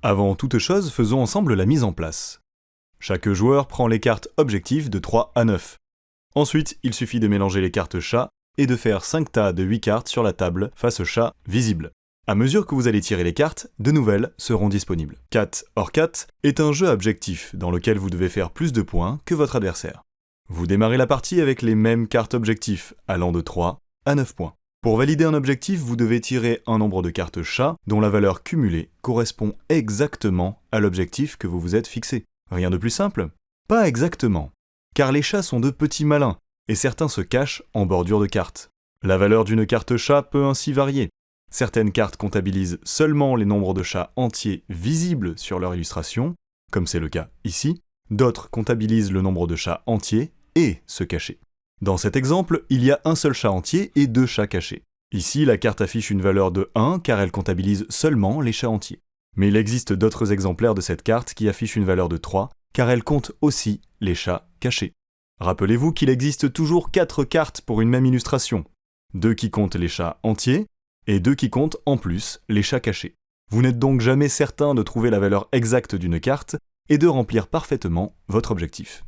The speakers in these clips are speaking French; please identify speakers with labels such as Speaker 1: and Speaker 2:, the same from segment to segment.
Speaker 1: Avant toute chose, faisons ensemble la mise en place. Chaque joueur prend les cartes objectifs de 3 à 9. Ensuite, il suffit de mélanger les cartes chat et de faire 5 tas de 8 cartes sur la table face au chat visible. À mesure que vous allez tirer les cartes, de nouvelles seront disponibles. Cat or Cat est un jeu objectif dans lequel vous devez faire plus de points que votre adversaire. Vous démarrez la partie avec les mêmes cartes objectifs, allant de 3 à 9 points. Pour valider un objectif, vous devez tirer un nombre de cartes chat dont la valeur cumulée correspond exactement à l'objectif que vous vous êtes fixé. Rien de plus simple? Pas exactement, car les chats sont de petits malins, et certains se cachent en bordure de cartes. La valeur d'une carte chat peut ainsi varier. Certaines cartes comptabilisent seulement les nombres de chats entiers visibles sur leur illustration, comme c'est le cas ici. D'autres comptabilisent le nombre de chats entiers et se cacher. Dans cet exemple, il y a un seul chat entier et 2 chats cachés. Ici, la carte affiche une valeur de 1 car elle comptabilise seulement les chats entiers. Mais il existe d'autres exemplaires de cette carte qui affichent une valeur de 3 car elle compte aussi les chats cachés. Rappelez-vous qu'il existe toujours 4 cartes pour une même illustration. 2 qui comptent les chats entiers et 2 qui comptent en plus les chats cachés. Vous n'êtes donc jamais certain de trouver la valeur exacte d'une carte et de remplir parfaitement votre objectif.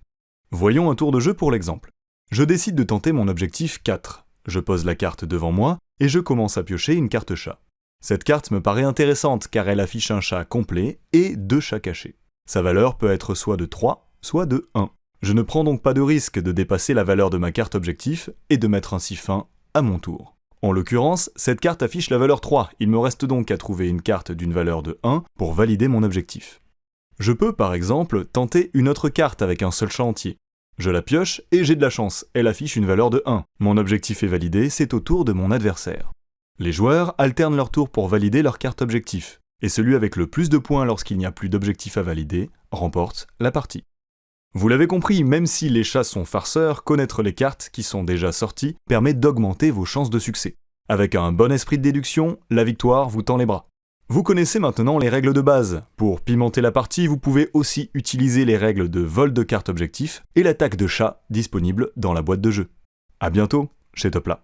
Speaker 1: Voyons un tour de jeu pour l'exemple. Je décide de tenter mon objectif 4. Je pose la carte devant moi et je commence à piocher une carte chat. Cette carte me paraît intéressante car elle affiche un chat complet et 2 chats cachés. Sa valeur peut être soit de 3, soit de 1. Je ne prends donc pas de risque de dépasser la valeur de ma carte objectif et de mettre ainsi fin à mon tour. En l'occurrence, cette carte affiche la valeur 3, il me reste donc à trouver une carte d'une valeur de 1 pour valider mon objectif. Je peux par exemple tenter une autre carte avec un seul chat entier. Je la pioche et j'ai de la chance, elle affiche une valeur de 1. Mon objectif est validé, c'est au tour de mon adversaire. Les joueurs alternent leur tour pour valider leur carte objectif, et celui avec le plus de points lorsqu'il n'y a plus d'objectif à valider remporte la partie. Vous l'avez compris, même si les chats sont farceurs, connaître les cartes qui sont déjà sorties permet d'augmenter vos chances de succès. Avec un bon esprit de déduction, la victoire vous tend les bras. Vous connaissez maintenant les règles de base. Pour pimenter la partie, vous pouvez aussi utiliser les règles de vol de cartes objectifs et l'attaque de chat disponible dans la boîte de jeu. À bientôt chez Topla.